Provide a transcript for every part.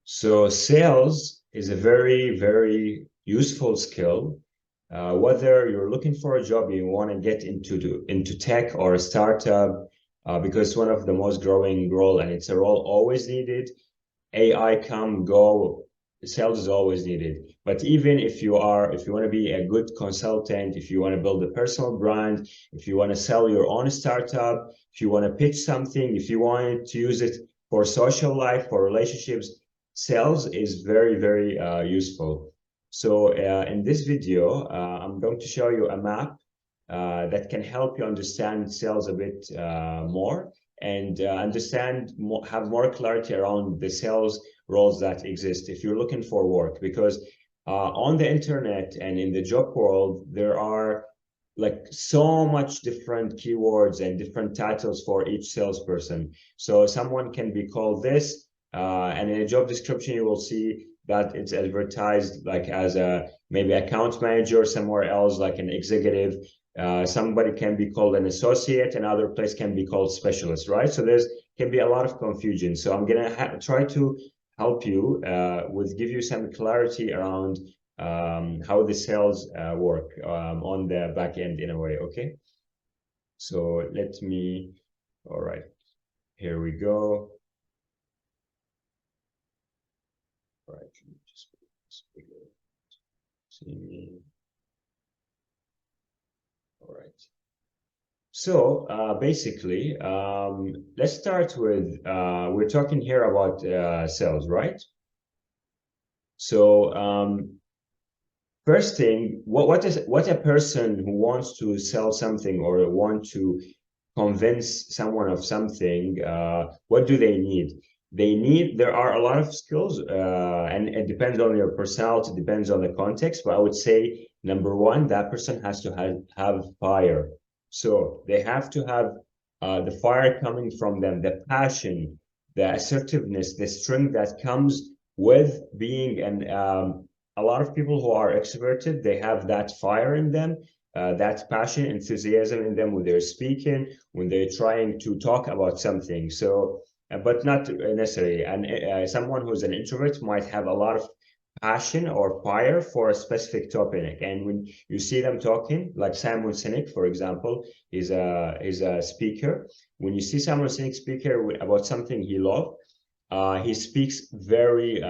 So sales is a very, very useful skill. Whether you're looking for a job, you want to get into tech or a startup, because it's one of the most growing role and it's a role always needed. AI come go, sales is always needed. But even if you want to be a good consultant, if you want to build a personal brand, if you want to sell your own startup, if you want to pitch something, if you want to use it for social life, for relationships, sales is very, very useful. So in this video, I'm going to show you a map that can help you understand sales a bit more and have more clarity around the sales roles that exist if you're looking for work. Because on the internet and in the job world, there are like so much different keywords and different titles for each salesperson. So someone can be called this, and in a job description, you will see that it's advertised like as a maybe account manager somewhere else, like an executive. Somebody can be called an associate, another place can be called specialist, right? So there's can be a lot of confusion. So I'm gonna try to help you give you some clarity around how the sales work on the back end in a way. Okay, so let me. All right, here we go. All right, just see me. All right. So basically, let's start with we're talking here about sales, right? So first thing, what a person who wants to sell something or want to convince someone of something, what do they need? There are a lot of skills, and it depends on your personality, depends on the context, but I would say number one, that person has to have fire. So they have to have the fire coming from them, the passion, the assertiveness, the strength that comes with being a lot of people who are extroverted, they have that fire in them, that passion, enthusiasm in them when they're speaking, when they're trying to talk about something. So, but not necessarily. And someone who's an introvert might have a lot of passion or fire for a specific topic. And when you see them talking, like Simon Sinek, for example, is a speaker. When you see Simon Sinek speaker about something he loves, he speaks very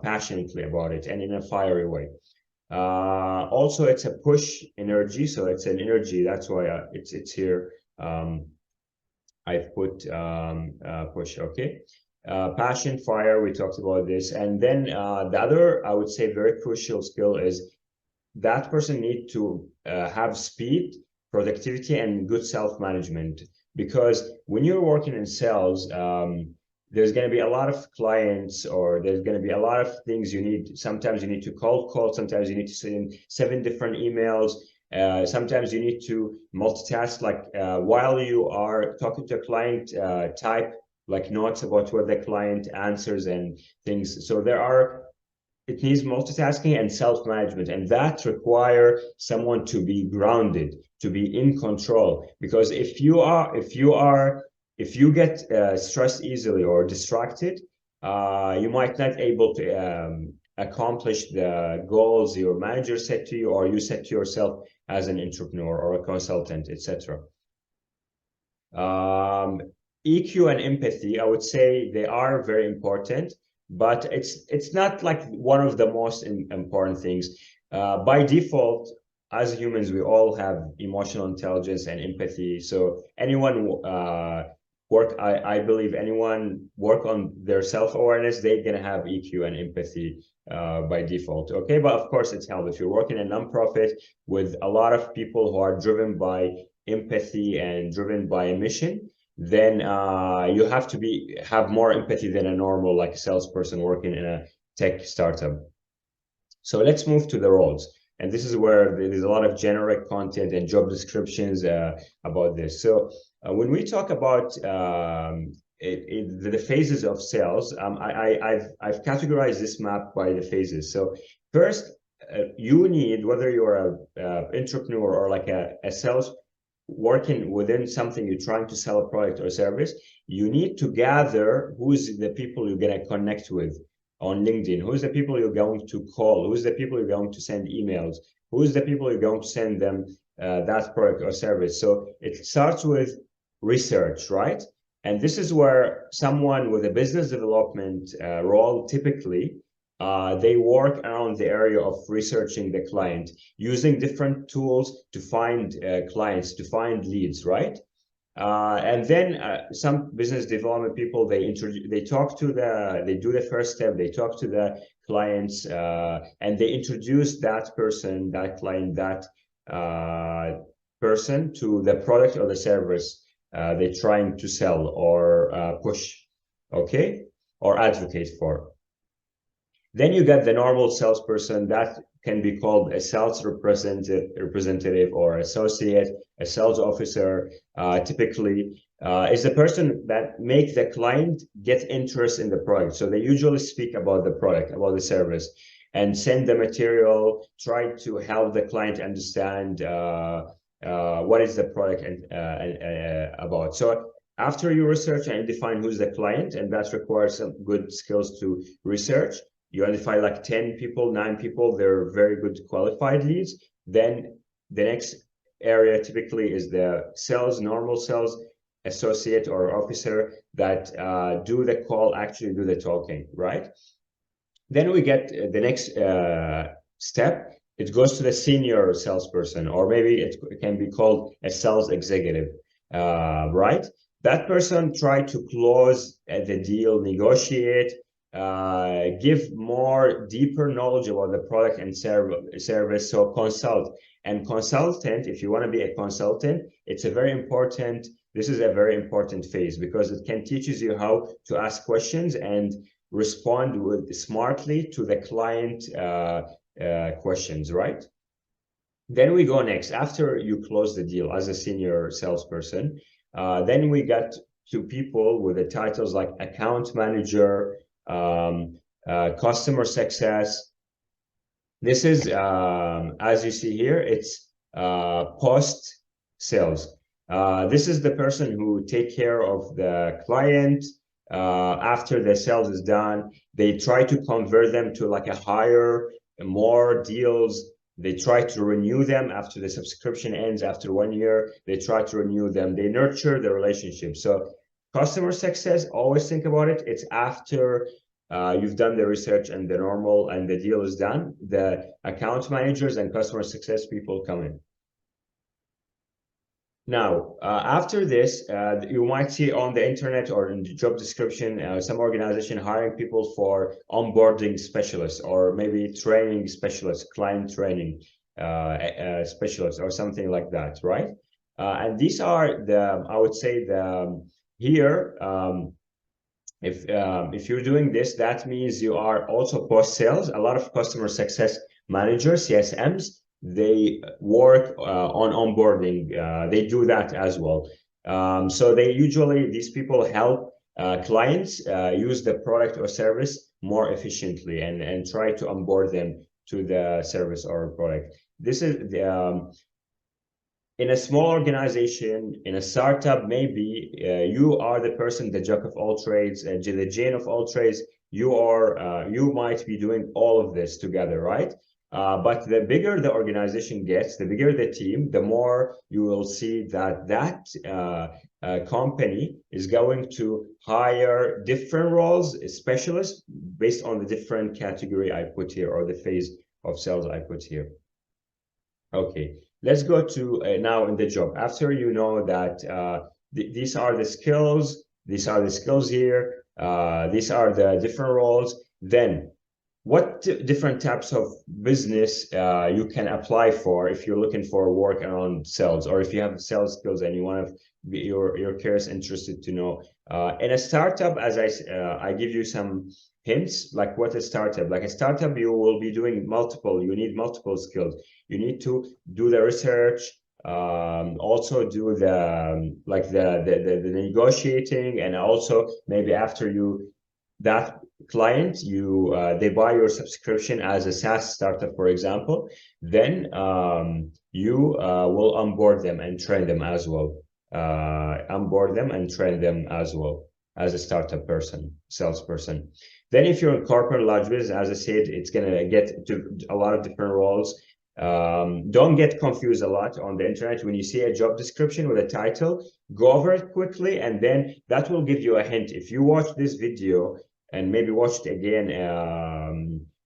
passionately about it and in a fiery way. Also, it's a push energy, so it's an energy. That's why it's here. I've put push. Okay, passion, fire. We talked about this, and then the other, I would say, very crucial skill is that person need to have speed, productivity, and good self-management. Because when you're working in sales, there's going to be a lot of clients, or there's going to be a lot of things you need. Sometimes you need to cold call, sometimes you need to send 7 different emails. Sometimes you need to multitask, like while you are talking to a client, type like notes about what the client answers and things. So it needs multitasking and self-management, and that require someone to be grounded, to be in control. Because if you get stressed easily or distracted, you might not able to accomplish the goals your manager set to you or you set to yourself as an entrepreneur or a consultant, etc. EQ and empathy, I would say they are very important, but it's not like one of the most important things. By default, as humans, we all have emotional intelligence and empathy. So anyone I believe anyone work on their self-awareness, they're gonna have EQ and empathy by default. Okay, but of course it's helped if you're working in a nonprofit with a lot of people who are driven by empathy and driven by a mission, then you have to have more empathy than a normal like salesperson working in a tech startup. So let's move to the roles. And this is where there's a lot of generic content and job descriptions about this. So when we talk about the phases of sales, I've categorized this map by the phases. So first, you need, whether you're a entrepreneur or like a sales working within something, you're trying to sell a product or service, you need to gather who's the people you're going to connect with. on LinkedIn? Who's the people you're going to call? Who's the people you're going to send emails? Who's the people you're going to send them that product or service? So it starts with research, right? And this is where someone with a business development role, typically, they work around the area of researching the client, using different tools to find clients, to find leads, right? And then some business development people, they do the first step, they talk to the clients, and they introduce that person, that client, that person to the product or the service they're trying to sell or push, okay, or advocate for. Then you get the normal salesperson that can be called a sales representative or associate, a sales officer, typically is the person that make the client get interest in the product. So they usually speak about the product, about the service, and send the material, try to help the client understand what is the product and about. So after you research and define who's the client, and that requires some good skills to research, you identify like 10 people, 9 people, they're very good qualified leads. Then the next area typically is the sales, normal sales associate or officer that do the call, actually do the talking, right? Then we get the next step. It goes to the senior salesperson, or maybe it can be called a sales executive, right? That person try to close the deal, negotiate, give more deeper knowledge about the product and service. So consult. And consultant, if you want to be a consultant, it's a very important, this is a very important phase, because it can teaches you how to ask questions and respond with smartly to the client questions, right? Then we go next, after you close the deal as a senior salesperson, then we got to people with the titles like account manager, customer success. This is, as you see here, it's post sales. This is the person who take care of the client after the sales is done. They try to convert them to like a higher, more deals. They try to renew them after the subscription ends after 1 year. They try to renew them. They nurture the relationship. So customer success, always think about it. It's after you've done the research and the normal and the deal is done. The account managers and customer success people come in. Now, after this, you might see on the internet or in the job description, some organization hiring people for onboarding specialists, or maybe training specialists, client training specialists, or something like that, right? And these are the, I would say here, if you're doing this, that means you are also post sales. A lot of customer success managers, CSMs, they work on onboarding. They do that as well. So they usually, these people help clients use the product or service more efficiently and try to onboard them to the service or product. This is the in a small organization, in a startup, maybe you are the person, the jack of all trades, and the Jane of all trades. You might be doing all of this together, right? But the bigger the organization gets, the bigger the team, the more you will see that company is going to hire different roles, specialists, based on the different category I put here, or the phase of sales I put here. Okay, let's go to now in the job. After you know that these are the skills, these are the skills here, these are the different roles, then what different types of business you can apply for if you're looking for work around sales, or if you have sales skills and you want to be, you're curious, interested to know. In a startup, as I give you some hints, like what a startup, like a startup, you will be doing multiple, you need multiple skills. You need to do the research, also do the like the negotiating, and also maybe after you that client you they buy your subscription as a SaaS startup, for example, then you will onboard them and train them as well. Onboard them and train them as well as a startup person, salesperson. Then if you're in corporate large business, as I said, it's gonna get to a lot of different roles. Don't get confused a lot on the internet. When you see a job description with a title, go over it quickly, and then that will give you a hint. If you watch this video and maybe watch it again,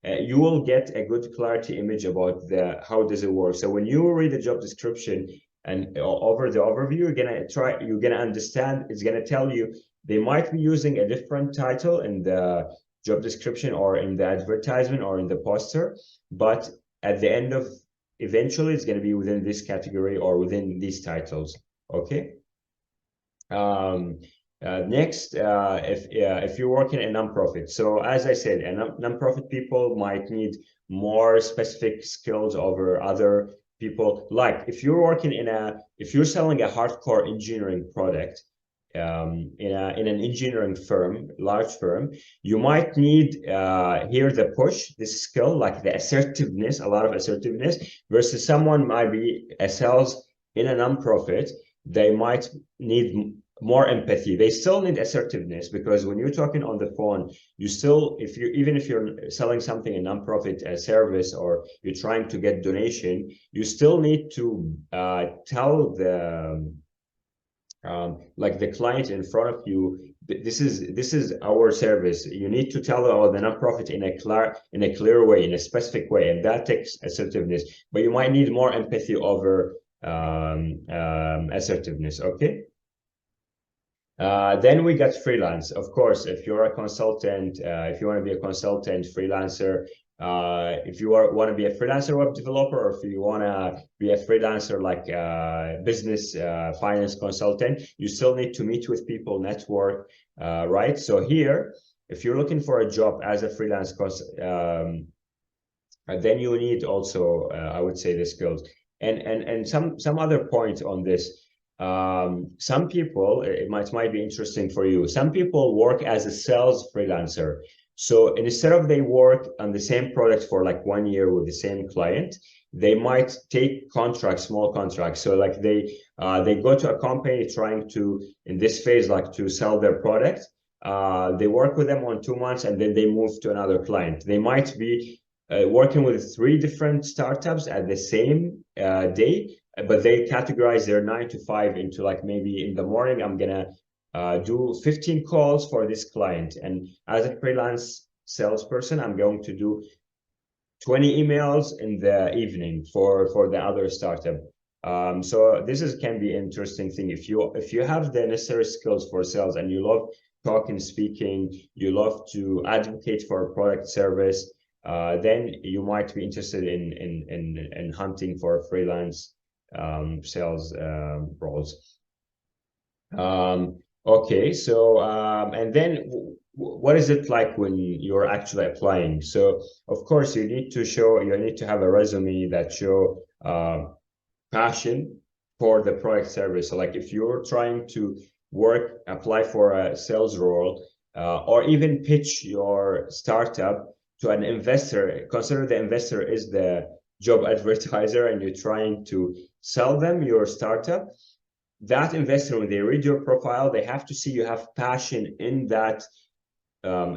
you will get a good clarity image about the how does it work. So when you read the job description and over the overview, you're gonna understand. It's gonna tell you they might be using a different title in the job description or in the advertisement or in the poster, but at the end of eventually it's going to be within this category or within these titles. Okay. Next, if you're working in a nonprofit, so as I said, nonprofit people might need more specific skills over other people. Like if you're working if you're selling a hardcore engineering product, in an engineering firm, large firm, you might need here the push, this skill, like the assertiveness, a lot of assertiveness, versus someone might be a sales in a nonprofit. They might need more empathy. They still need assertiveness, because when you're talking on the phone, you still, even if you're selling something a nonprofit, a service, or you're trying to get donation, you still need to tell the like the client in front of you, this is our service. You need to tell the nonprofit in a clear way, in a specific way, and that takes assertiveness. But you might need more empathy over assertiveness. Okay. Then we got freelance. Of course, if you're a consultant, if you want to be a consultant, freelancer, if you want to be a freelancer web developer, or if you want to be a freelancer like business finance consultant, you still need to meet with people, network, right? So here, if you're looking for a job as a freelance then you need also, I would say, the skills. And some other point on this. Some people, it might be interesting for you. Some people work as a sales freelancer. So instead of they work on the same product for like 1 year with the same client, they might take contracts, small contracts. So like they go to a company trying to, in this phase, like to sell their product. They work with them on 2 months, and then they move to another client. They might be working with 3 different startups at the same day, but they categorize their 9 to 5 into, like, maybe in the morning I'm gonna do 15 calls for this client, and as a freelance salesperson I'm going to do 20 emails in the evening for the other startup. So this can be an interesting thing. If you have the necessary skills for sales, and you love talking, speaking, you love to advocate for a product, service, then you might be interested in hunting for freelance sales roles. Okay, so and then what is it like when you're actually applying? So of course you need to have a resume that show passion for the product, service. So like if you're trying to apply for a sales role, or even pitch your startup to an investor, consider the investor is the job advertiser, and you're trying to sell them your startup. That investor, when they read your profile, they have to see you have passion in that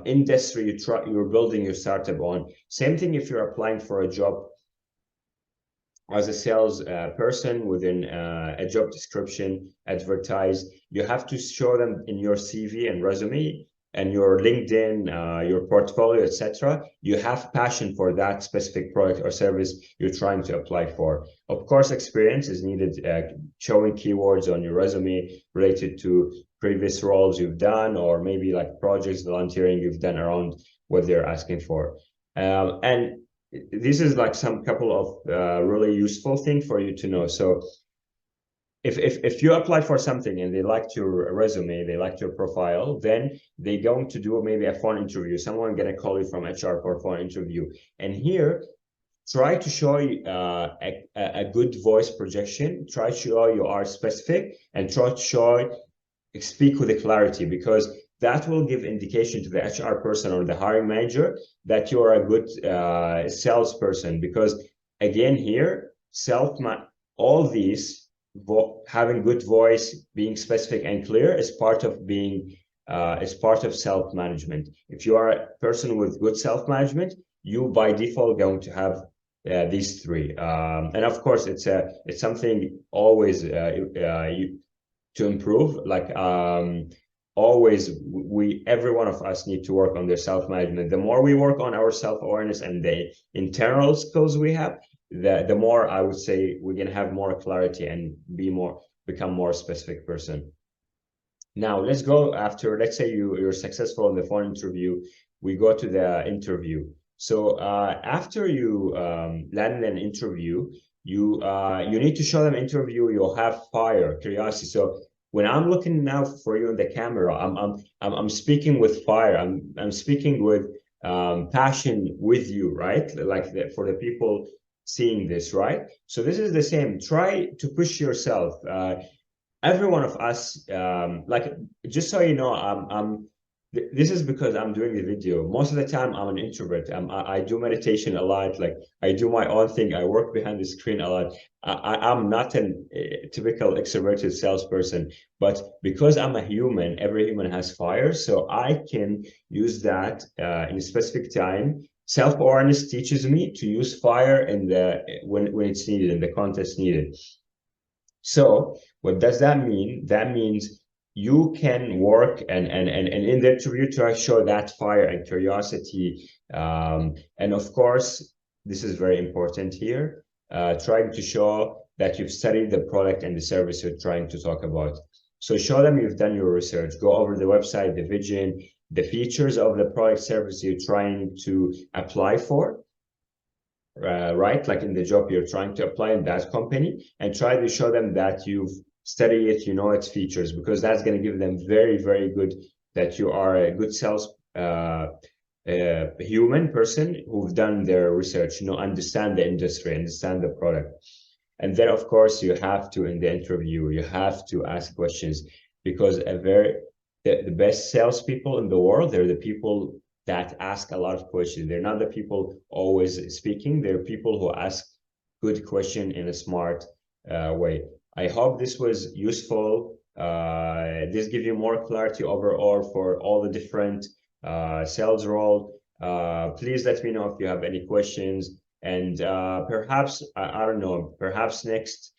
industry you're building your startup on. Same thing if you're applying for a job as a sales person within a job description advertised. You have to show them in your CV and resume and your LinkedIn, your portfolio, etc. You have passion for that specific product or service you're trying to apply for. Of course, experience is needed, showing keywords on your resume related to previous roles you've done, or maybe like projects, volunteering you've done around what they're asking for. And this is like some couple of really useful thing for you to know. So if you apply for something and they liked your resume, they liked your profile, then they're going to do maybe a phone interview. Someone gonna call you from HR for a phone interview. And here, try to show a good voice projection. Try to show you are specific, and try to speak with clarity, because that will give indication to the HR person or the hiring manager that you are a good salesperson. Because again, here, all these having good voice, being specific and clear is part of being is part of self-management. If you are a person with good self-management, you by default going to have these three. And of course, it's something always to improve. Like always, every one of us need to work on their self-management. The more we work on our self-awareness and the internal skills we have, the more I would say we can have more clarity and become more specific person. Now let's go after, let's say you're successful in the phone interview, we go to the interview. So after you land an interview, you need to show them interview, you'll have fire, curiosity. So when I'm looking now for you in the camera, I'm speaking with fire. I'm speaking with passion with you, right? Like for the people seeing this, right? So this is the same. Try to push yourself. Every one of us, like, just so you know, this is because I'm doing the video. Most of the time I'm an introvert. I do meditation a lot. Like I do my own thing. I work behind the screen a lot. I'm not a typical extroverted salesperson, but because I'm a human, every human has fire. So I can use that in a specific time. Self-awareness teaches me to use fire in when it's needed, in the context needed. So what does that mean? That means you can work and in the interview try to show that fire and curiosity. And of course, this is very important here, trying to show that you've studied the product and the service you're trying to talk about. So show them you've done your research, go over the website, the vision, the features of the product service you're trying to apply for. Right, like in the job you're trying to apply in that company, and try to show them that you've studied it, you know its features, because that's going to give them very good that you are a good sales human person who've done their research, understand the industry, understand the product. And then of course you have to, in the interview, you have to ask questions, because the best salespeople in the world, they're the people that ask a lot of questions. They're not the people always speaking. They're people who ask good question in a smart way. I hope this was useful. This gives you more clarity overall for all the different sales role. Please let me know if you have any questions. And perhaps, I don't know, perhaps next,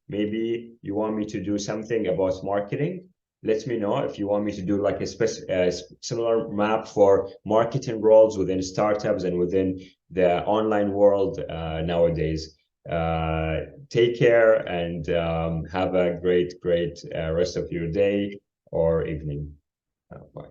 maybe you want me to do something about marketing. Let me know if you want me to do like a similar map for marketing roles within startups and within the online world nowadays. Take care and have a great rest of your day or evening. Bye.